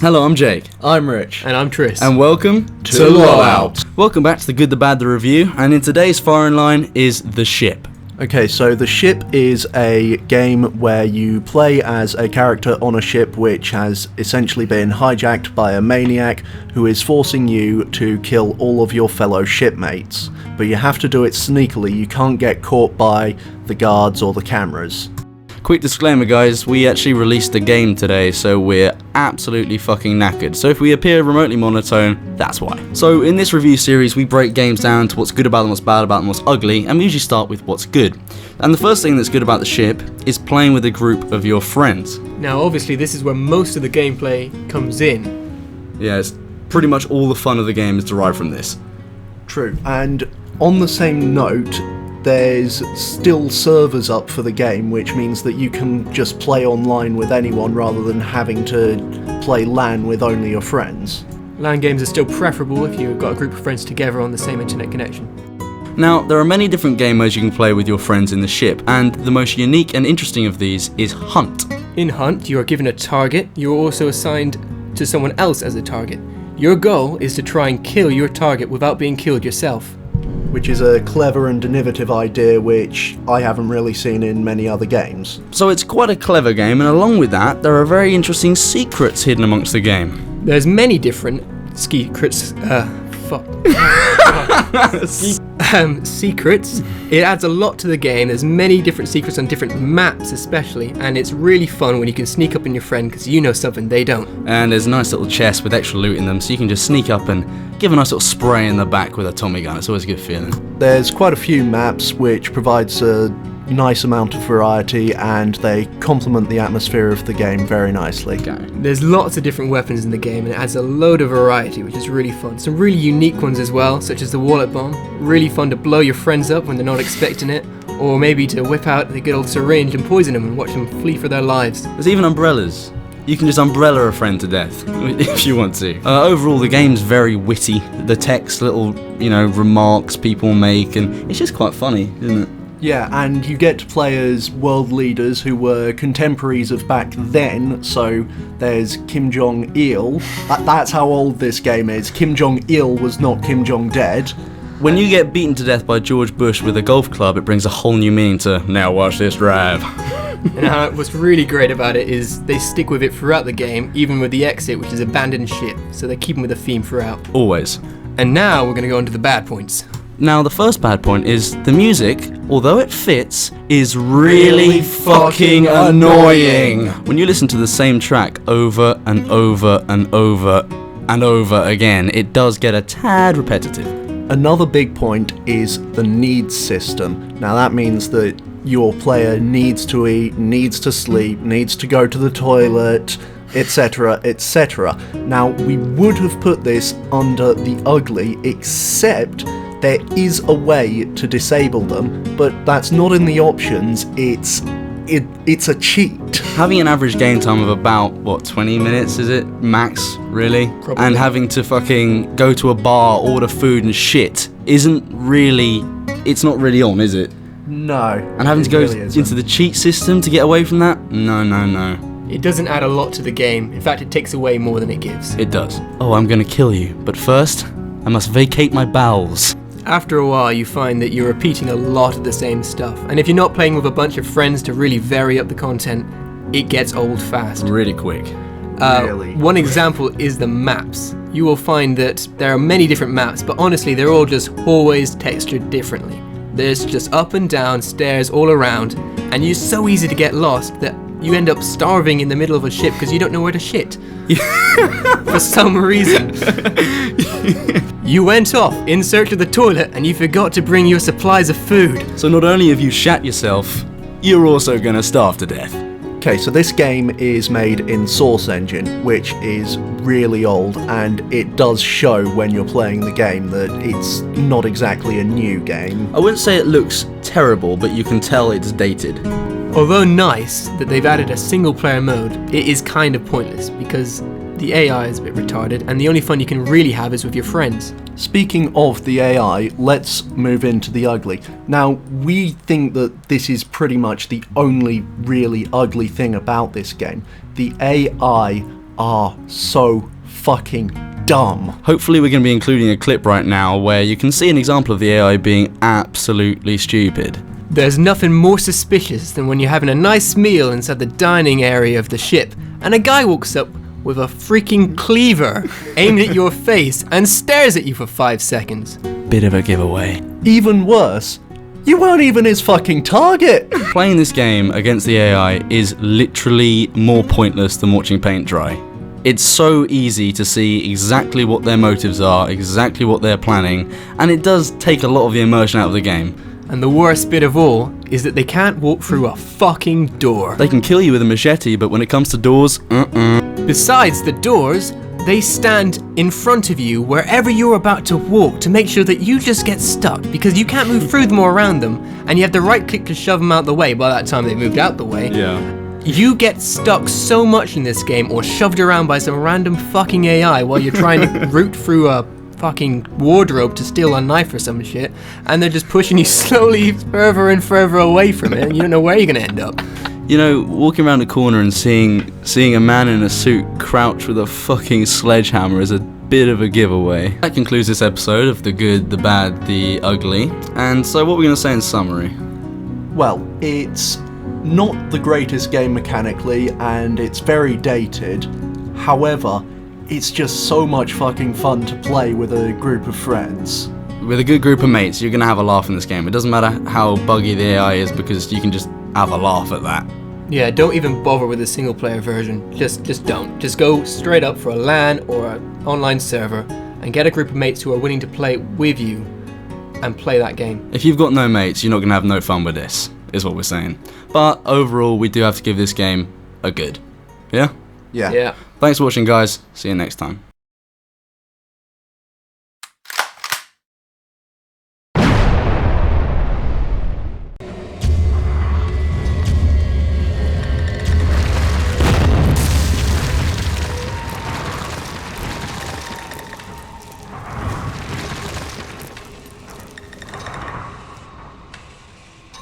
Hello, I'm Jake. I'm Rich. And I'm Tris. And welcome to LOLOUT. Welcome back to The Good, The Bad, The Review, and in today's firing line is The Ship. Okay, so The Ship is a game where you play as a character on a ship which has essentially been hijacked by a maniac who is forcing you to kill all of your fellow shipmates. But you have to do it sneakily, you can't get caught by the guards or the cameras. Quick disclaimer, guys, we actually released the game today, so we're absolutely fucking knackered. So if we appear remotely monotone, that's why. So in this review series, we break games down to what's good about them, what's bad about them, what's ugly, and we usually start with what's good. And the first thing that's good about The Ship is playing with a group of your friends. Now, obviously, this is where most of the gameplay comes in. Yeah, it's pretty much all the fun of the game is derived from this. True, and on the same note, there's still servers up for the game, which means that you can just play online with anyone rather than having to play LAN with only your friends. LAN games are still preferable if you've got a group of friends together on the same internet connection. Now, there are many different game modes you can play with your friends in The Ship, and the most unique and interesting of these is Hunt. In Hunt, you are given a target. You are also assigned to someone else as a target. Your goal is to try and kill your target without being killed yourself. Which is a clever and innovative idea which I haven't really seen in many other games. So it's quite a clever game, and along with that, there are very interesting secrets hidden amongst the game. There's many different secrets. Secrets. It adds a lot to the game. There's many different secrets on different maps especially, and it's really fun when you can sneak up on your friend because you know something they don't. And there's a nice little chest with extra loot in them, so you can just sneak up and give a nice little spray in the back with a Tommy gun. It's always a good feeling. There's quite a few maps which provides a nice amount of variety, and they complement the atmosphere of the game very nicely. Okay. There's lots of different weapons in the game, and it adds a load of variety, which is really fun. Some really unique ones as well, such as the wallet bomb. Really fun to blow your friends up when they're not expecting it, or maybe to whip out the good old syringe and poison them and watch them flee for their lives. There's even umbrellas. You can just umbrella a friend to death if you want to. Overall, the game's very witty. The text, little, remarks people make, and it's just quite funny, isn't it? Yeah, and you get to play as world leaders who were contemporaries of back then, so there's Kim Jong-il. That's how old this game is. Kim Jong-il was not Kim Jong-dead. When you get beaten to death by George Bush with a golf club, it brings a whole new meaning to, now watch this drive. And what's really great about it is they stick with it throughout the game, even with the exit, which is abandoned ship, so they're keeping with the theme throughout. Always. And now we're going to go on to the bad points. Now, the first bad point is the music, although it fits, is really fucking annoying. When you listen to the same track over and over and over and over again, it does get a tad repetitive. Another big point is the needs system. Now that means that your player needs to eat, needs to sleep, needs to go to the toilet, etc, etc. Now, we would have put this under the ugly, except there is a way to disable them, but that's not in the options, it's a cheat. Having an average game time of about, 20 minutes is it? Max, really? Probably. And having to fucking go to a bar, order food and shit it's not really on, is it? No. And having to go into the cheat system to get away from that? No. It doesn't add a lot to the game. In fact, it takes away more than it gives. It does. Oh, I'm gonna kill you, but first, I must vacate my bowels. After a while, you find that you're repeating a lot of the same stuff. And if you're not playing with a bunch of friends to really vary up the content, it gets old fast. Really quick. Really? One example is the maps. You will find that there are many different maps, but honestly, they're all just hallways textured differently. There's just up and down, stairs all around, and you're so easy to get lost that you end up starving in the middle of a ship because you don't know where to shit. For some reason. You went off in search of the toilet and you forgot to bring your supplies of food. So not only have you shat yourself, you're also gonna starve to death. Okay, so this game is made in Source Engine, which is really old, and it does show when you're playing the game that it's not exactly a new game. I wouldn't say it looks terrible, but you can tell it's dated. Although nice that they've added a single player mode, it is kind of pointless because the AI is a bit retarded and the only fun you can really have is with your friends. Speaking of the AI, let's move into the ugly. Now, we think that this is pretty much the only really ugly thing about this game. The AI are so fucking dumb. Hopefully we're going to be including a clip right now where you can see an example of the AI being absolutely stupid. There's nothing more suspicious than when you're having a nice meal inside the dining area of the ship, and a guy walks up with a freaking cleaver aimed at your face and stares at you for 5 seconds. Bit of a giveaway. Even worse, you weren't even his fucking target! Playing this game against the AI is literally more pointless than watching paint dry. It's so easy to see exactly what their motives are, exactly what they're planning, and it does take a lot of the immersion out of the game. And the worst bit of all is that they can't walk through a fucking door. They can kill you with a machete, but when it comes to doors, Besides the doors, they stand in front of you wherever you're about to walk to make sure that you just get stuck because you can't move through them or around them, and you have the right click to shove them out the way. By that time they've moved out the way. Yeah. You get stuck so much in this game or shoved around by some random fucking AI while you're trying to root through a fucking wardrobe to steal a knife or some shit, and they're just pushing you slowly further and further away from it, and you don't know where you're gonna end up. You know, walking around the corner and seeing a man in a suit crouch with a fucking sledgehammer is a bit of a giveaway. That concludes this episode of The Good, The Bad, The Ugly. And so what are we going to say in summary? Well, it's not the greatest game mechanically, and it's very dated. However, it's just so much fucking fun to play with a group of friends. With a good group of mates, you're going to have a laugh in this game. It doesn't matter how buggy the AI is because you can just have a laugh at that. Yeah, don't even bother with a single player version. Just don't. Just go straight up for a LAN or an online server and get a group of mates who are willing to play with you and play that game. If you've got no mates, you're not going to have no fun with this, is what we're saying. But overall, we do have to give this game a good. Yeah? Yeah. Yeah. Thanks for watching, guys. See you next time.